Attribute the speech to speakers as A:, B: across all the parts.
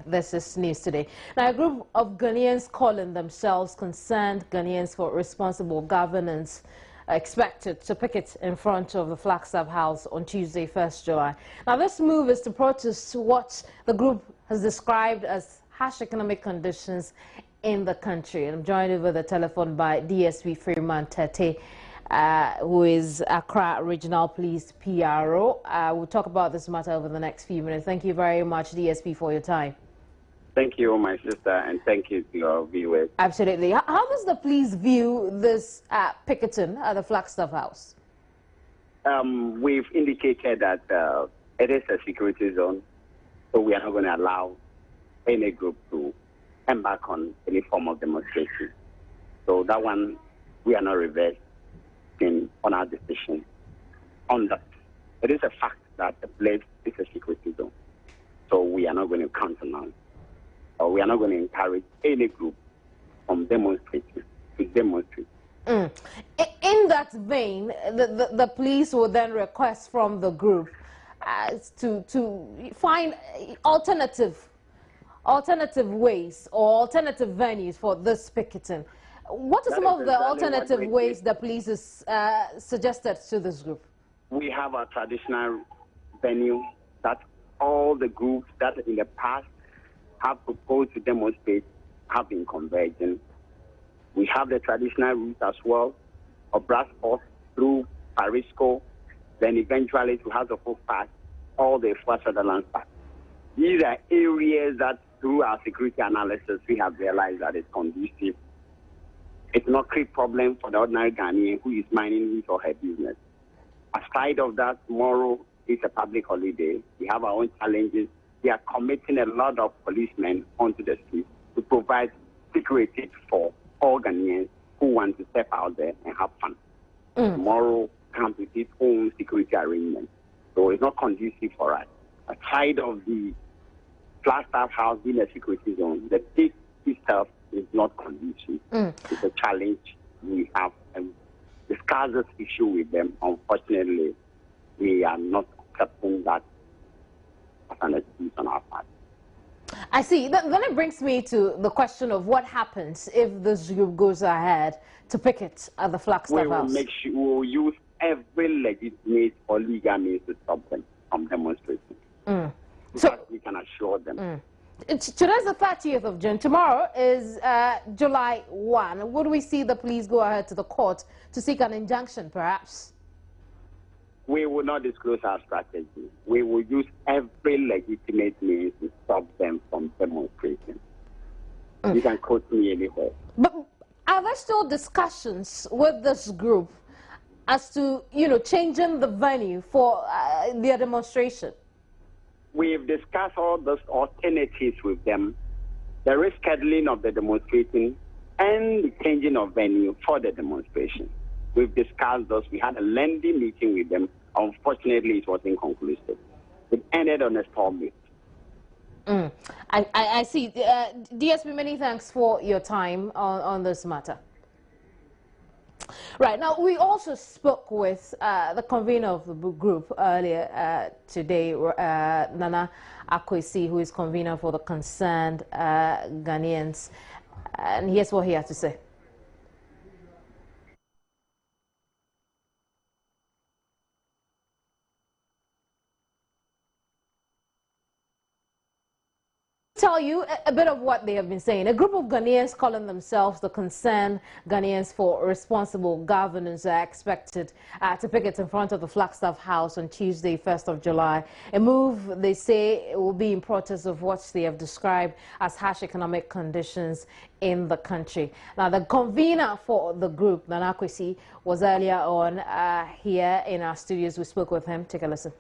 A: This is News Today. Now, a group of Ghanaians calling themselves Concerned Ghanians for Responsible Governance expected to picket in front of the Flagstaff House on Tuesday, 1st July. Now, this move is to protest what the group has described as harsh economic conditions in the country. And I'm joined over the telephone by DSP Freedom Tetteh, who is Accra Regional Police PRO. We'll talk about this matter over the next few minutes. Thank you very much, DSP, for your time.
B: Thank you, my sister, and thank you to your viewers.
A: Absolutely. How does the police view this picketing at the Flagstaff House?
B: We've indicated that it is a security zone, so we are not going to allow any group to embark on any form of demonstration. So that one, we are not reversed on our decision on that. It is a fact that the place is a security zone, so we are not going to countenance, or we are not going to encourage any group from demonstrating to demonstrate.
A: In that vein, the police will then request from the group to find alternative ways or alternative venues for this picketing. What are some of the alternative ways the police has suggested to this group?
B: We have a traditional venue that all the groups that in the past have proposed to demonstrate have been converging. We have the traditional route as well, of Bradford through Parisco, then eventually to House of Folk Park, all the first Sutherland Park. These are areas that through our security analysis we have realized that it's conducive. It's not a problem for the ordinary Ghanaian who is minding his or her business. Aside of that, tomorrow is a public holiday. We have our own challenges. We are committing a lot of policemen onto the streets to provide security for all Ghanaians who want to step out there and have fun. Tomorrow comes with its own security arrangements. So it's not conducive for us. Aside of the Flagstaff House being a security zone, the big itself is not conducive. It's a challenge we have and discuss this issue with them. Unfortunately, we are not accepting that as an excuse on our part.
A: I see. Then it brings me to the question of what happens if this group goes ahead to picket at the Flagstaff House.
B: We will use every legitimate or legal means to stop them from demonstrating. So we can assure them.
A: Today's the 30th of June. Tomorrow is July 1. Would we see the police go ahead to the court to seek an injunction, perhaps?
B: We will not disclose our strategy. We will use every legitimate means to stop them from demonstrating. You can quote me anywhere.
A: But are there still discussions with this group as to, changing the venue for their demonstration?
B: We've discussed all those alternatives with them. The rescheduling of the demonstrating and the changing of venue for the demonstration. We've discussed those. We had a lengthy meeting with them. Unfortunately, it was inconclusive. It ended on a stalemate.
A: I see. DSP, many thanks for your time on this matter. Right, now we also spoke with the convener of the group earlier today, Nana Akwesi, who is convener for the Concerned Ghanians, and here's what he had to say. Tell you a bit of what they have been saying. A group of Ghanaians calling themselves the Concerned Ghanians for Responsible Governance are expected to picket in front of the Flagstaff House on Tuesday, 1st of July. A move, they say, will be in protest of what they have described as harsh economic conditions in the country. Now, the convener for the group, Nana Akwesi, was earlier on here in our studios. We spoke with him. Take a listen.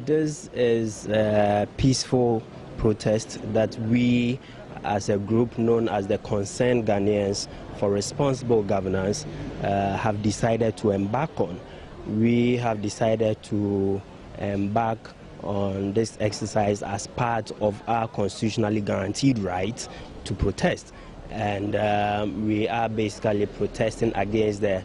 C: This is a peaceful protest that we, as a group known as the Concerned Ghanaians for Responsible Governance, have decided to embark on. We have decided to embark on this exercise as part of our constitutionally guaranteed right to protest. And we are basically protesting against the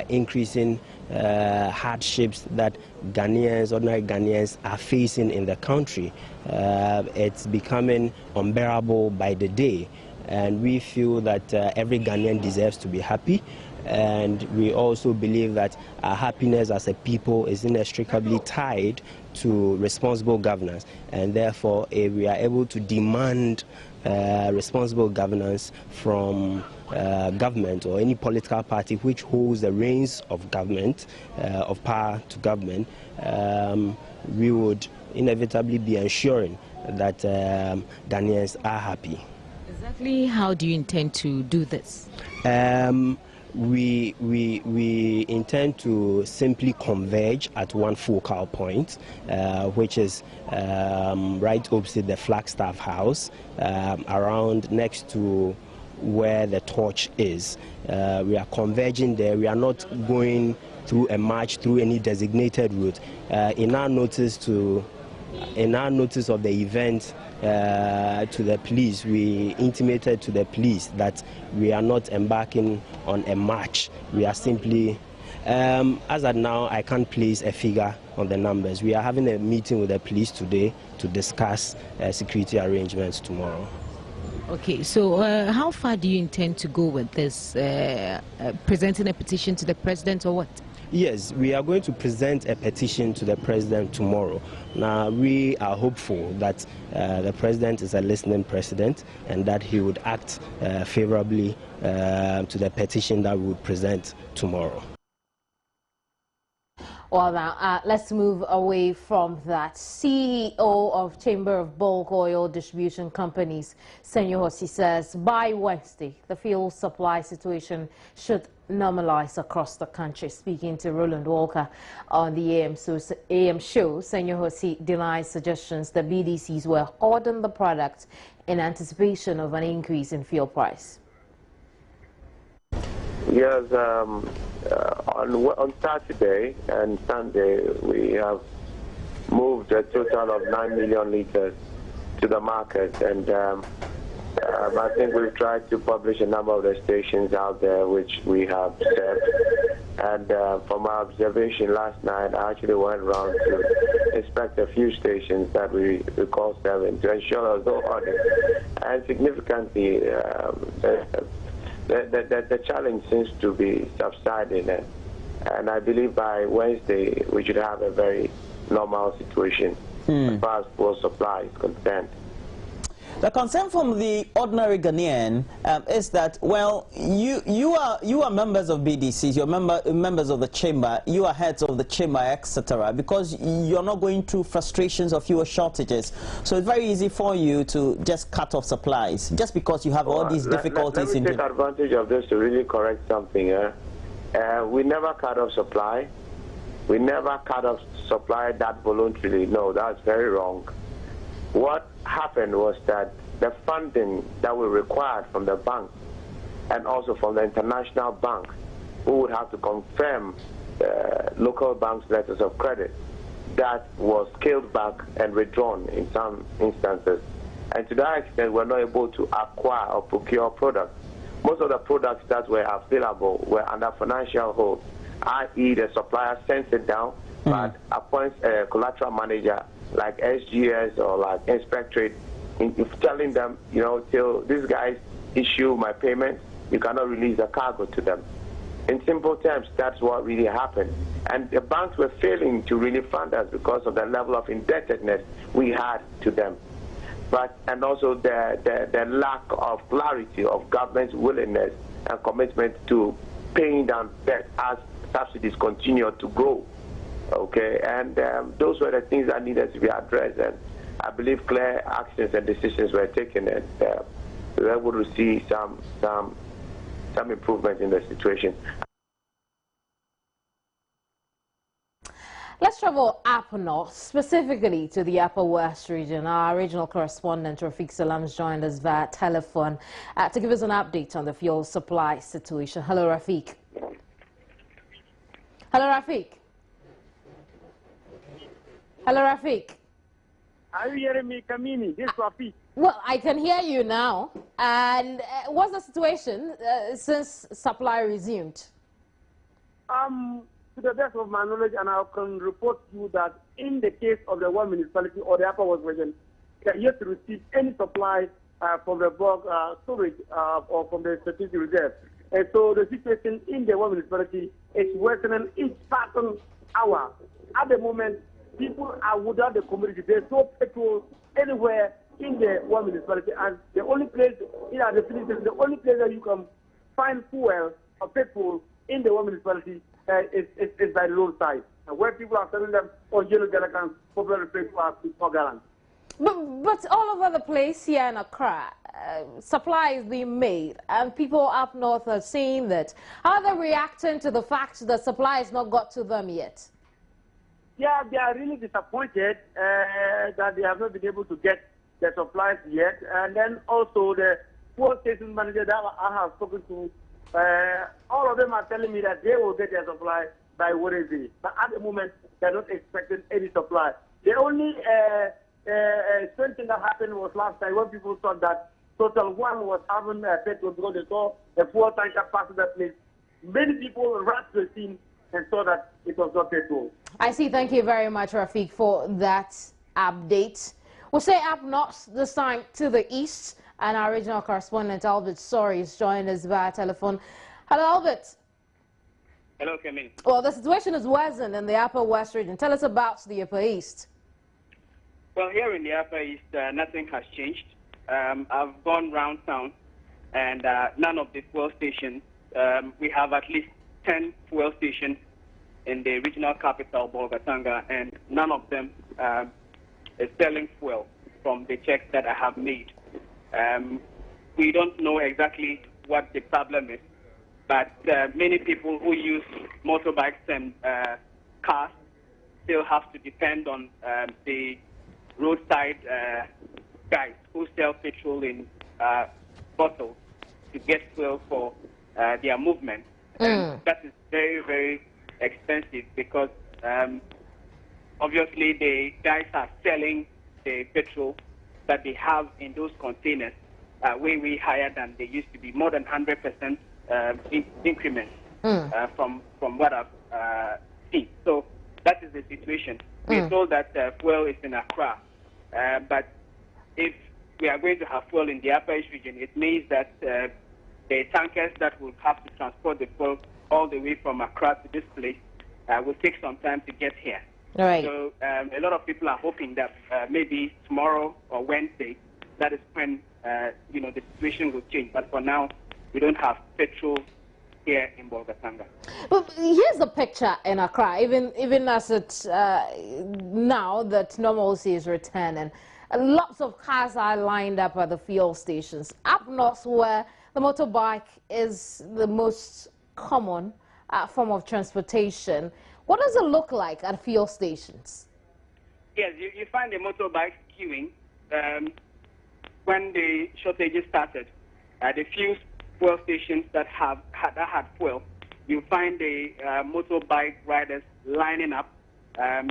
C: increasing hardships that Ghanaians, ordinary Ghanaians, are facing in the country. It's becoming unbearable by the day, and we feel that every Ghanaian deserves to be happy. And we also believe that our happiness as a people is inextricably tied to responsible governance, and therefore we are able to demand responsible governance from government or any political party which holds the reins of government, of power to government. We would inevitably be ensuring that Ghanaians are happy.
D: Exactly how do you intend to do this?
C: We intend to simply converge at one focal point, which is right opposite the Flagstaff House, around next to where the torch is. We are converging there. We are not going through a march through any designated route. In our notice of the event to the police, we intimated to the police that we are not embarking on a march. We are simply, as of now, I can't place a figure on the numbers. We are having a meeting with the police today to discuss security arrangements tomorrow.
D: Okay, so how far do you intend to go with this? Presenting a petition to the president or what?
C: Yes, we are going to present a petition to the president tomorrow. Now, we are hopeful that the president is a listening president and that he would act favorably to the petition that we would present tomorrow.
A: Well, now, let's move away from that. CEO of Chamber of Bulk Oil Distribution Companies, Senyo Hossi, says by Wednesday, the fuel supply situation should normalize across the country. Speaking to Roland Walker on the AM show, Senyo Hossi denies suggestions that BDCs were hoarding the product in anticipation of an increase in fuel price.
E: Yes, on Saturday and Sunday, we have moved a total of 9 million liters to the market, and I think we've tried to publish a number of the stations out there which we have served. And from our observation last night, I actually went around to inspect a few stations that we call serving to ensure there was no audit. And significantly, the challenge seems to be subsiding, and I believe by Wednesday we should have a very normal situation as far as fuel supply is concerned.
F: The concern from the ordinary Ghanaian is that, well, you are members of BDCs, you're members of the chamber, you are heads of the chamber, etc., because you're not going through frustrations of fuel shortages. So it's very easy for you to just cut off supplies, just because you have all these difficulties.
E: Let me take advantage of this to really correct something. We never cut off supply. We never cut off supply that voluntarily. No, that's very wrong. What happened was that the funding that we required from the bank and also from the international banks, who would have to confirm local banks' letters of credit, that was scaled back and withdrawn in some instances. And to that extent, we're not able to acquire or procure products. Most of the products that were available were under financial hold, i.e. the supplier sends it down, but appoints a collateral manager like SGS or like Inspectorate, telling them, you know, till these guys issue my payment, you cannot release the cargo to them. In simple terms, that's what really happened. And the banks were failing to really fund us because of the level of indebtedness we had to them. And also the lack of clarity of government's willingness and commitment to paying down debt as subsidies continue to grow. Okay, and those were the things that needed to be addressed, and I believe clear actions and decisions were taken, and we were able to see some improvement in the situation.
A: Let's travel up north, specifically to the Upper West region. Our regional correspondent Rafiq Salams joined us via telephone to give us an update on the fuel supply situation. Hello, Rafiq. Hello, Rafiq. Hello, Rafiq.
G: Are you hearing me, Kamini? This is Rafiq.
A: Well, I can hear you now. And what's the situation since supply resumed?
G: to the best of my knowledge, and I can report to you that in the case of the one municipality or the Upper West region, they are yet to receive any supply from the bulk storage or from the strategic reserve. And so the situation in the one municipality is worsening each passing hour. At the moment, people are without the community. There's no petrol anywhere in the one municipality, and the only place, the only place that you can find fuel or petrol in the one municipality is by the roadside, where people are selling them on yellow gallons, popularly referred to as 4 gallons.
A: But all over the place here in Accra, supply is being made, and people up north are saying that. How are they reacting to the fact that supply has not got to them yet?
G: Yeah, they are really disappointed that they have not been able to get the supplies yet. And then also the fuel station manager that I have spoken to, all of them are telling me that they will get their supply by Wednesday. But at the moment, they're not expecting any supply. The only strange thing that happened was last time when people thought that Total One was having petrol because they saw a fuel tanker passing that place. Many people rushed to the scene and saw that it was not petrol.
A: I see. Thank you very much, Rafiq, for that update. We'll say up north this time to the east, and our regional correspondent Albert Sorry is joining us via telephone. Hello, Albert.
H: Hello, Kemi.
A: Well, the situation is worsened in the Upper West region. Tell us about the Upper East.
H: Well, here in the Upper East, nothing has changed. I've gone round town, and none of the fuel stations, we have at least 10 fuel stations in the regional capital, Bolgatanga, and none of them is selling fuel from the checks that I have made. We don't know exactly what the problem is, but many people who use motorbikes and cars still have to depend on the roadside guys who sell petrol in bottles to get fuel for their movement. And that is very, very expensive because obviously the guys are selling the petrol that they have in those containers way higher than they used to be, more than 100% increment from what I've seen. So that is the situation. We're told that fuel is in Accra, but if we are going to have fuel in the Upper East region, it means that the tankers that will have to transport the fuel all the way from Accra to this place will take some time to get here.
A: All right.
H: So a lot of people are hoping that maybe tomorrow or Wednesday, that is when the situation will change. But for now, we don't have petrol here in Bolgatanga.
A: But here's the picture in Accra, even as it's now that normalcy is returning. Lots of cars are lined up at the fuel stations. Up north, where the motorbike is the most common form of transportation, what does it look like at fuel stations?
H: Yes, you find the motorbikes queuing. When the shortages started, the few fuel stations that had fuel, you find the motorbike riders lining up,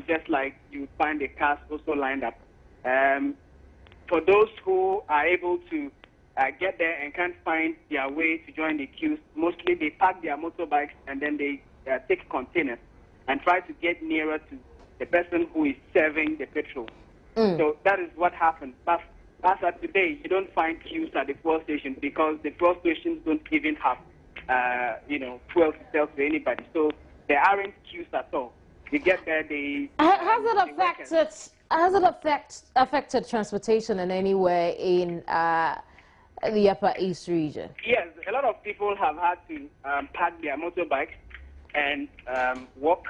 H: just like you find the cars also lined up. For those who are able to get there and can't find their way to join the queues, mostly they park their motorbikes and then they take containers and try to get nearer to the person who is serving the petrol. So that is what happened. But as of today, you don't find queues at the fuel stations because the fuel stations don't even have, fuel to sell to anybody. So there aren't queues at all. You get there,
A: Has it affected transportation in any way in the Upper East region?
H: Yes, a lot of people have had to park their motorbikes and walk.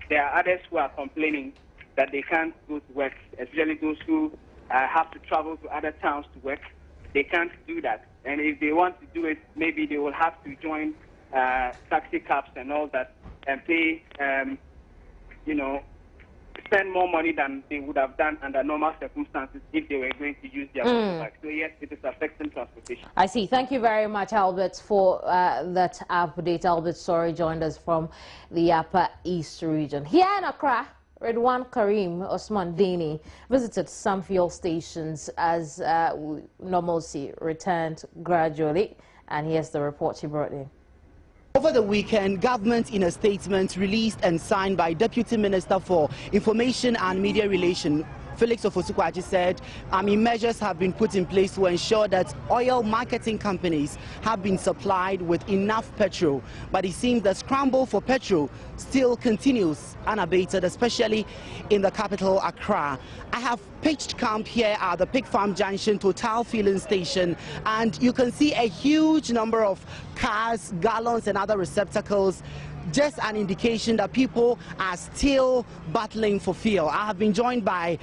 H: There are others who are complaining that they can't go to work, especially those who have to travel to other towns to work. They can't do that. And if they want to do it, maybe they will have to join taxi cabs and all that and pay, spend more money than they would have done under normal circumstances if they were going to use their motorbike. So yes, it is affecting transportation.
A: I see. Thank you very much, Albert, for that update. Albert Sorry joined us from the Upper East region. Here in Accra, Redwan Karim Osman Dini visited some fuel stations as normalcy returned gradually. And here's the report he brought in.
I: Over the weekend, government in a statement released and signed by Deputy Minister for Information and Media Relations, Felix Ofosu-Kwakye, said measures have been put in place to ensure that oil marketing companies have been supplied with enough petrol. But it seems the scramble for petrol still continues unabated, especially in the capital, Accra. I have pitched camp here at the Pig Farm Junction Total Filling Station, and you can see a huge number of cars, gallons and other receptacles. Just an indication that people are still battling for fuel. I have been joined by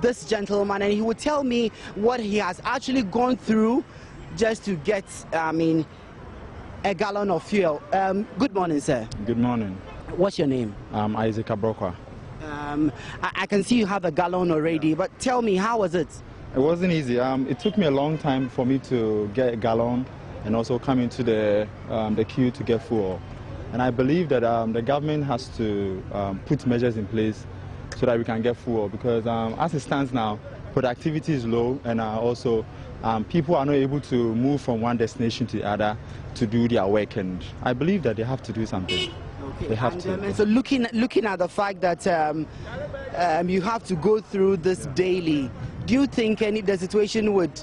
I: this gentleman, and he would tell me what he has actually gone through just to get, a gallon of fuel. Good morning, sir.
J: Good morning.
I: What's your name?
J: Isaac Abrokwa.
I: I can see you have a gallon already, but tell me, how was it?
J: It wasn't easy. It took me a long time for me to get a gallon and also come into the queue to get fuel. And I believe that the government has to put measures in place so that we can get fuel, because as it stands now, productivity is low, and also people are not able to move from one destination to the other to do their work, and I believe that they have to do something.
I: Okay.
J: They have to.
I: And so looking at the fact that you have to go through this daily, do you think the situation would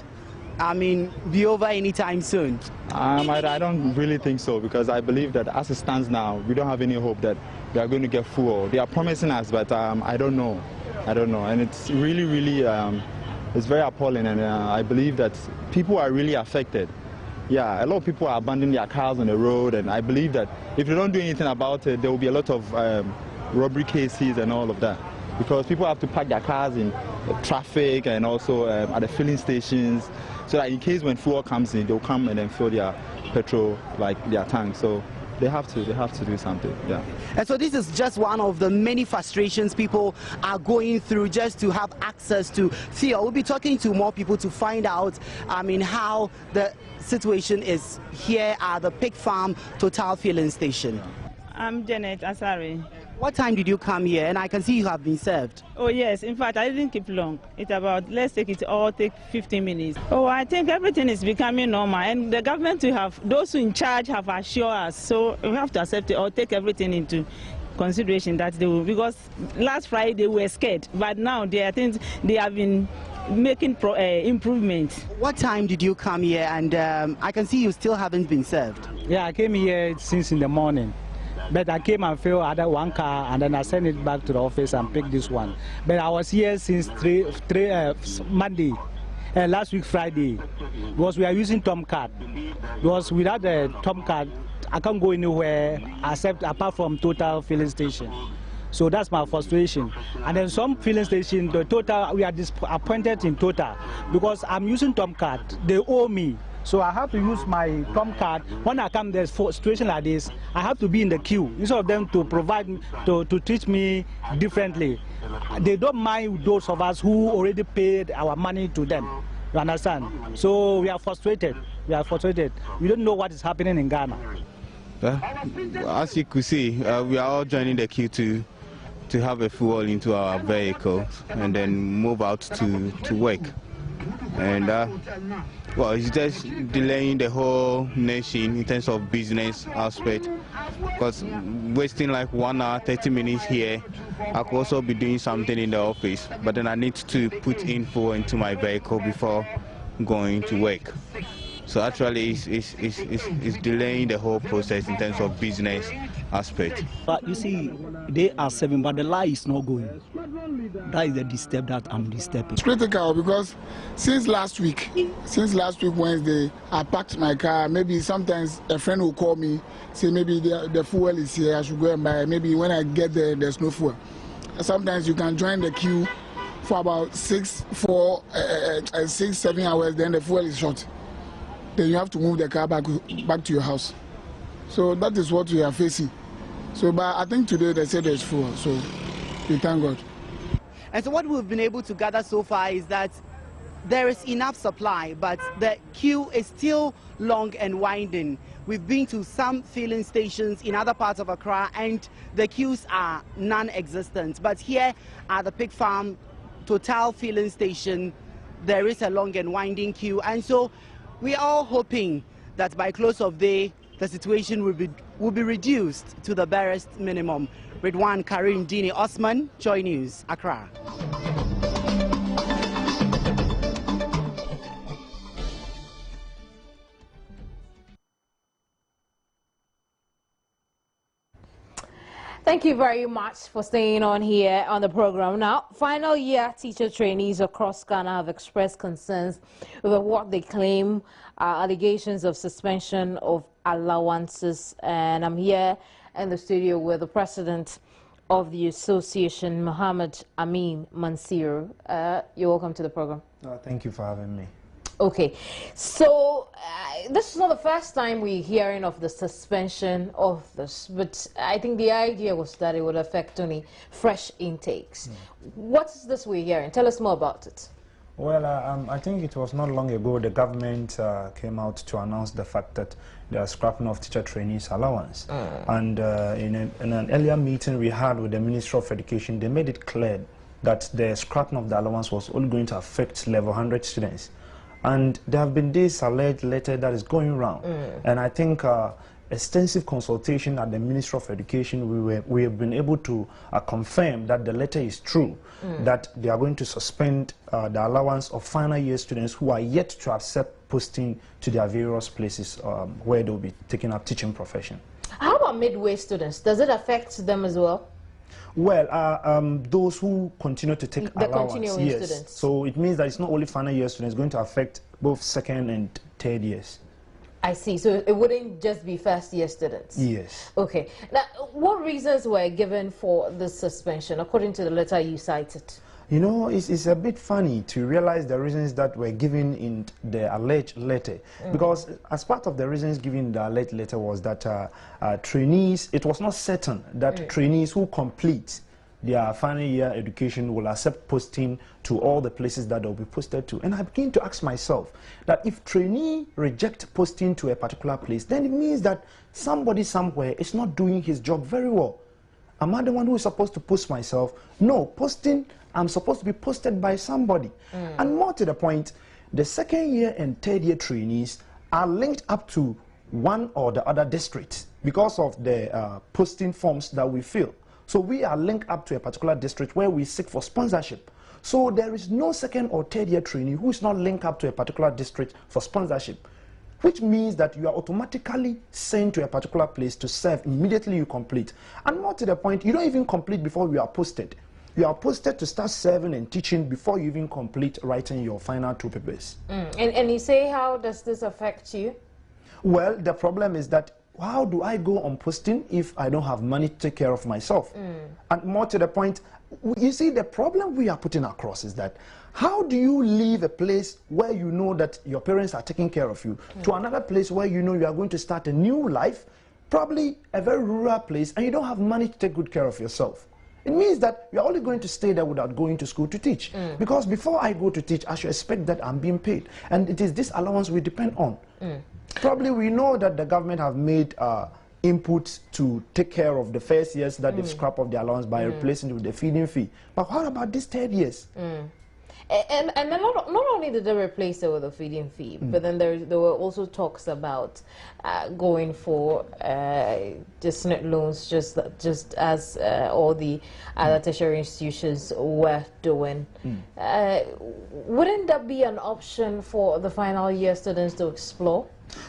I: be over anytime soon?
J: I don't really think so, because I believe that as it stands now, we don't have any hope that we are going to get fuel. They are promising us, but I don't know. And it's really, it's very appalling, and I believe that people are really affected. Yeah, a lot of people are abandoning their cars on the road, and I believe that if they don't do anything about it, there will be a lot of robbery cases and all of that, because people have to park their cars in traffic and also at the filling stations, so that in case when fuel comes in, they'll come and then fill their petrol, like their tank. So they have to do something. Yeah.
I: And so this is just one of the many frustrations people are going through just to have access to fuel. We'll be talking to more people to find out how the situation is here at the Pig Farm Total Filling Station.
K: I'm Janet Asari.
I: What time did you come here? And I can see you have been served.
K: Oh yes, in fact I didn't keep long. It's about, let's take 15 minutes. Oh, I think everything is becoming normal, and the government those who in charge have assured us, so we have to accept it or take everything into consideration that they will, because last Friday they were scared, but now I think they have been making improvements.
I: What time did you come here? And I can see you still haven't been served.
L: Yeah, I came here since in the morning. But I came and filled other one car, and then I sent it back to the office and picked this one. But I was here since Monday, last week Friday, because we are using Tom card. Because without the Tom card, I can't go anywhere apart from Total Filling Station. So that's my frustration. And then some filling station, the Total, we are disappointed in Total because I'm using Tom card. They owe me. So I have to use my Tom card. When I come there's a situation like this, I have to be in the queue instead of them to provide to treat me differently. They don't mind those of us who already paid our money to them. You understand? So we are frustrated. We don't know what is happening in Ghana.
M: As you could see, we are all joining the queue to have a fuel into our vehicle and then move out to work. And well, it's just delaying the whole nation in terms of business aspect, because wasting like 1 hour 30 minutes here, I could also be doing something in the office, but then I need to put info into my vehicle before going to work. So actually it's delaying the whole process in terms of business aspect.
N: But you see, they are serving, but the line is not going. That is the disturb that I'm disturbing.
O: It's critical because since last week Wednesday, I parked my car. Maybe sometimes a friend will call me, say maybe the fuel is here, I should go and buy. Maybe when I get there, there's no fuel. Sometimes you can join the queue for about 6-7 hours, then the fuel is short. Then you have to move the car back to your house. So that is what we are facing. So, but I think today they said there's fuel, so we thank God.
I: And so what we've been able to gather so far is that there is enough supply, but the queue is still long and winding. We've been to some filling stations in other parts of Accra, and the queues are non-existent. But here at the Pig Farm Total Filling Station, there is a long and winding queue. And so we are all hoping that by close of day, the situation will be reduced to the barest minimum. Ridwan Karim Dini Osman, Joy News, Accra.
A: Thank you very much for staying on here on the program. Now, final year teacher trainees across Ghana have expressed concerns over what they claim are allegations of suspension of allowances. And I'm here in the studio with the president of the association, Mohammed Amin Mansir. You're welcome to the program.
P: Thank you for having me.
A: Okay, so this is not the first time we're hearing of the suspension of this, but I think the idea was that it would affect only fresh intakes. What is this we're hearing? Tell us more about it.
P: Well, I think it was not long ago the government came out to announce the fact that they are scrapping off teacher trainees allowance. And in an earlier meeting we had with the Ministry of Education, they made it clear that the scrapping of the allowance was only going to affect level 100 students. And there have been this alleged letter that is going around. And I think extensive consultation at the Ministry of Education, we have been able to confirm that the letter is true, that they are going to suspend the allowance of final year students who are yet to accept posting to their various places where they will be taking up teaching profession.
A: How about midway students? Does it affect them as well?
P: Well, those who continue to take allowance, yes.
A: Students.
P: So it means that it's not only final year students, it's going to affect both second and third years.
A: I see. So it wouldn't just be first year students?
P: Yes.
A: Okay. Now, what reasons were given for this suspension, according to the letter you cited?
P: You know, it's a bit funny to realize the reasons that were given in the alleged letter. Because as part of the reasons given in the alleged letter was that trainees, it was not certain that trainees who complete their final year education will accept posting to all the places that they'll be posted to. And I begin to ask myself that if trainee reject posting to a particular place, then it means that somebody somewhere is not doing his job very well. Am I the one who is supposed to post myself? No, posting, I'm supposed to be posted by somebody. And more to the point, the second year and third year trainees are linked up to one or the other district because of the posting forms that we fill. So we are linked up to a particular district where we seek for sponsorship. So there is no second or third year trainee who is not linked up to a particular district for sponsorship, which means that you are automatically sent to a particular place to serve immediately you complete. And more to the point, you don't even complete before you are posted. You are posted to start serving and teaching before you even complete writing your final 2 papers.
A: And you say, how does this affect you?
P: Well, the problem is that how do I go on posting if I don't have money to take care of myself? And more to the point, you see, the problem we are putting across is that how do you leave a place where you know that your parents are taking care of you to another place where you know you are going to start a new life, probably a very rural place, and you don't have money to take good care of yourself? It means that you're only going to stay there without going to school to teach. Because before I go to teach, I should expect that I'm being paid. And it is this allowance we depend on. Probably we know that the government have made inputs to take care of the first years that they've scrapped off the allowance by replacing it with the feeding fee. But what about these third years?
A: And then not only did they replace it with a feeding fee, but then there were also talks about going for just net loans, just as all the other tertiary institutions were doing. Wouldn't that be an option for the final year students to explore?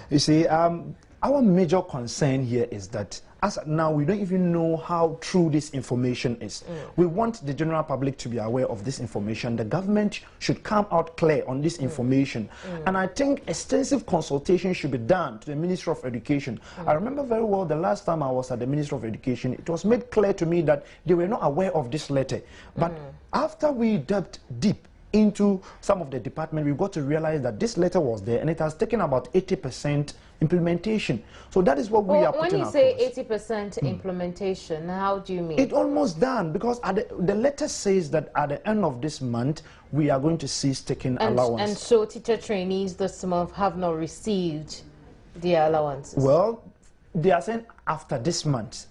P: You see, our major concern here is that as of now, we don't even know how true this information is. We want the general public to be aware of this information. The government should come out clear on this information. And I think extensive consultation should be done to the Ministry of Education. I remember very well the last time I was at the Ministry of Education, it was made clear to me that they were not aware of this letter. But after we delved deep into some of the department, we got to realize that this letter was there and it has taken about 80% implementation. So that is what we are putting across.
A: When you say 80% implementation, how do you mean?
P: It's almost done, because the letter says that at the end of this month, we are going to cease taking allowance.
A: And so teacher trainees this month have not received their allowances?
P: Well, they are saying after this month.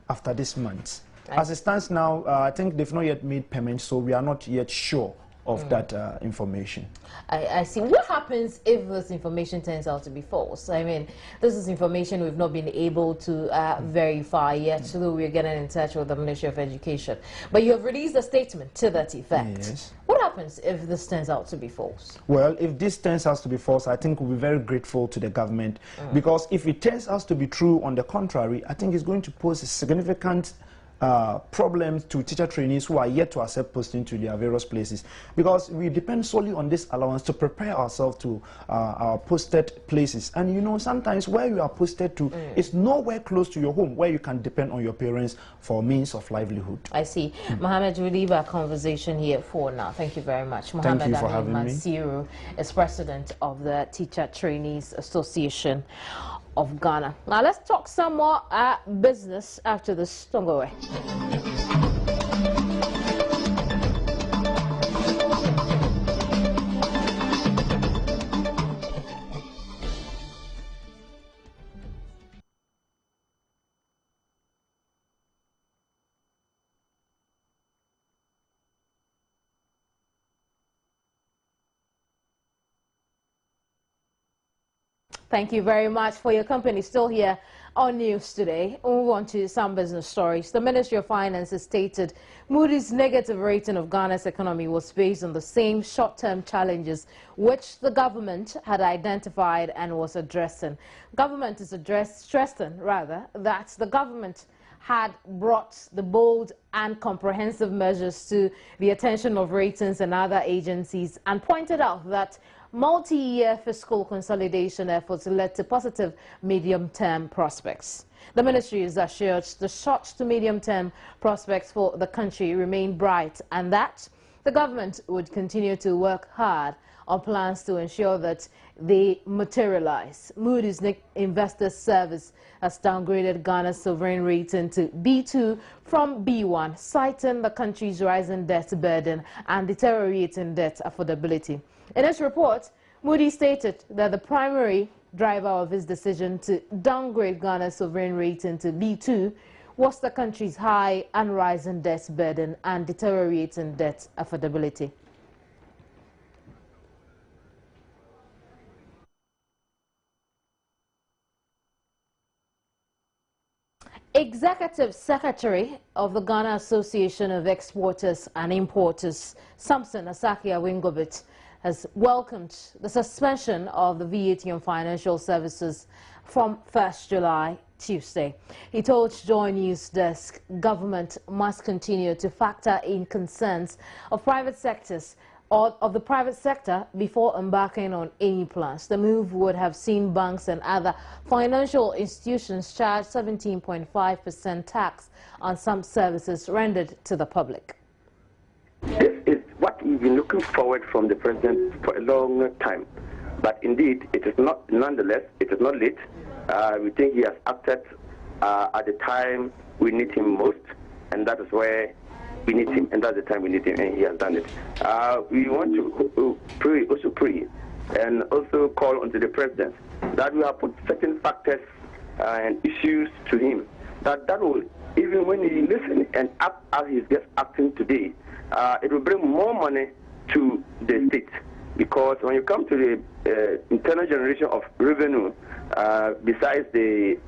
P: After this month. As it stands now, I think they've not yet made payments, so we are not yet sure of that information.
A: I see. What happens if this information turns out to be false? I mean, this is information we've not been able to verify yet, though we're getting in touch with the Ministry of Education. But you have released a statement to that effect.
P: Yes.
A: What happens if this turns out to be false?
P: Well, if this turns out to be false, I think we'll be very grateful to the government, because if it turns out to be true, on the contrary, I think it's going to pose a significant problems to teacher trainees who are yet to accept posting to their various places, because we depend solely on this allowance to prepare ourselves to our posted places. And you know, sometimes where you are posted to is nowhere close to your home, where you can depend on your parents for means of livelihood.
A: I see. Mohammed, we'll leave our conversation here for now. Thank you very much. Mohammed,
P: thank you for having me.
A: Mansiru is president of the Teacher Trainees Association of Ghana. Now let's talk some more business after this. Don't go away. Thank you very much for your company. Still here on News Today. We'll move on to some business stories. The Ministry of Finance has stated Moody's negative rating of Ghana's economy was based on the same short-term challenges which the government had identified and was addressing. Government is stressing that the government had brought the bold and comprehensive measures to the attention of ratings and other agencies, and pointed out that multi-year fiscal consolidation efforts led to positive medium-term prospects. The ministry is assured the short to medium-term prospects for the country remain bright, and that the government would continue to work hard on plans to ensure that they materialize. Moody's Investors Service has downgraded Ghana's sovereign rating to B2 from B1, citing the country's rising debt burden and deteriorating debt affordability. In its report, Moody's stated that the primary driver of his decision to downgrade Ghana's sovereign rating to B2 was the country's high and rising debt burden and deteriorating debt affordability. Executive Secretary of the Ghana Association of Exporters and Importers, Samson Asakia-Wingobit, has welcomed the suspension of the VAT on financial services from 1st July, Tuesday. He told Joy News Desk government must continue to factor in concerns of private sectors or of the private sector before embarking on any plans. The move would have seen banks and other financial institutions charge 17.5% tax on some services rendered to the public.
Q: This is what we've been looking forward from the president for a long time. But indeed, it is not, nonetheless, it is not late. We think he has acted at the time we need him most, and that is where we need him, and that's the time we need him, and he has done it. We want to pray, and also call on to the president that we have put certain factors and issues to him, that will, even when he listens and act as he's just acting today, it will bring more money to the state. Because when you come to the internal generation of revenue, besides the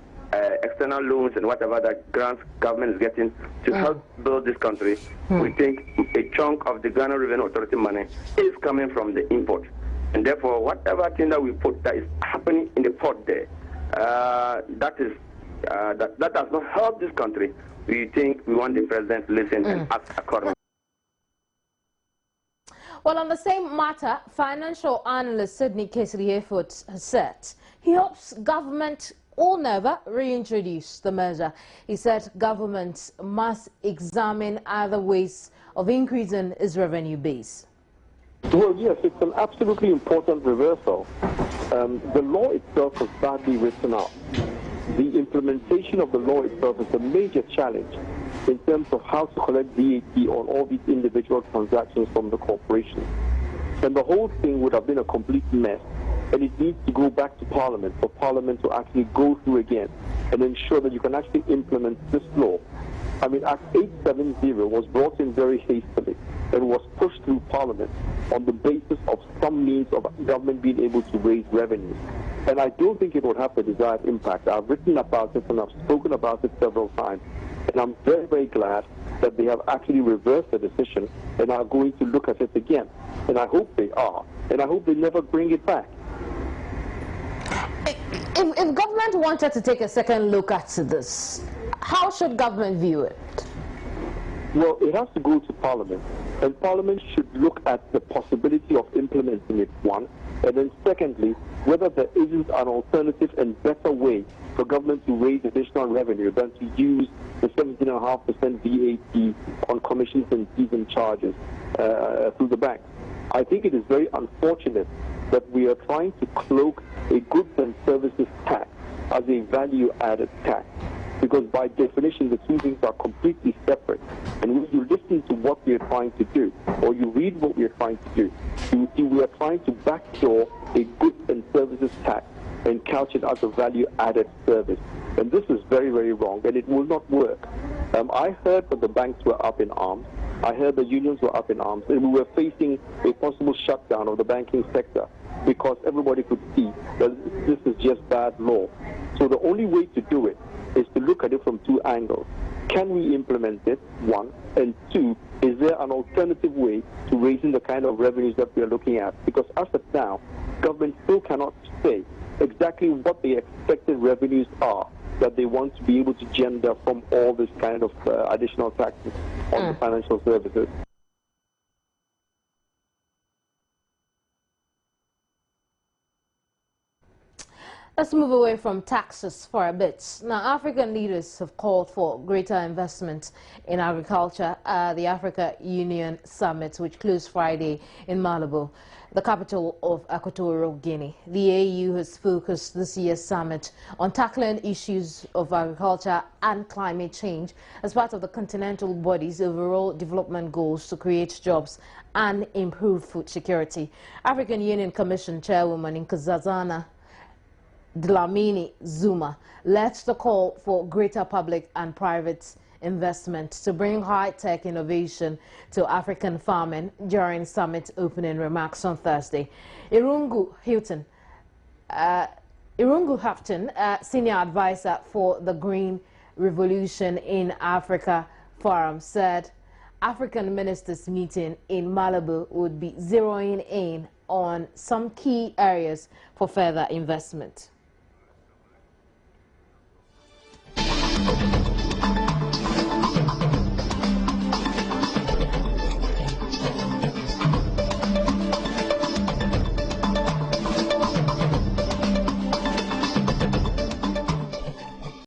Q: external loans and whatever that grants government is getting to help build this country, we think a chunk of the Ghana Revenue Authority money is coming from the import. And therefore, whatever thing that we put that is happening in the port there, that does not help this country. We think we want the president to listen and act accordingly.
A: Well, on the same matter, financial analyst Sidney Kesriefut has said he hopes government will never reintroduce the measure. He said government must examine other ways of increasing its revenue base.
R: Well, yes, it's an absolutely important reversal. The law itself is badly written out. The implementation of the law itself is a major challenge in terms of how to collect VAT on all these individual transactions from the corporation. And the whole thing would have been a complete mess. And it needs to go back to Parliament for Parliament to actually go through again and ensure that you can actually implement this law. I mean, Act 870 was brought in very hastily. and was pushed through Parliament on the basis of some means of government being able to raise revenues. And I don't think it would have the desired impact. I've written about it and I've spoken about it several times. And I'm very, very glad that they have actually reversed the decision and are going to look at it again. And I hope they are. And I hope they never bring it back.
A: If government wanted to take a second look at this, how should government view it?
R: Well, it has to go to Parliament. And Parliament should look at the possibility of implementing it, one. And then secondly, whether there isn't an alternative and better way for government to raise additional revenue than to use the 17.5% VAT on commissions and fees and charges through the banks. I think it is very unfortunate that we are trying to cloak a goods and services tax as a value-added tax, because by definition the two things are completely separate. And when you listen to what we are trying to do, or you read what we are trying to do, you see we are trying to backdoor a goods and services tax and couch it as a value-added service. And this is very, very wrong, and it will not work. I heard that the banks were up in arms. I heard the unions were up in arms, and we were facing a possible shutdown of the banking sector because everybody could see that this is just bad law. So the only way to do it is to look at it from two angles. Can we implement it, one? And two, is there an alternative way to raising the kind of revenues that we are looking at? Because as of now, government still cannot say exactly what the expected revenues are that they want to be able to gender from all this kind of additional taxes on the financial services.
A: Let's move away from taxes for a bit. Now, African leaders have called for greater investment in agriculture at the Africa Union Summit, which closed Friday in Malabo, the capital of Equatorial Guinea. The AU has focused this year's summit on tackling issues of agriculture and climate change as part of the continental body's overall development goals to create jobs and improve food security. African Union Commission Chairwoman Nkosazana Dlamini Zuma led the call for greater public and private investment to bring high-tech innovation to African farming during summit opening remarks on Thursday. Irungu Hafton, senior advisor for the Green Revolution in Africa Forum, said African ministers meeting in Malabo would be zeroing in on some key areas for further investment.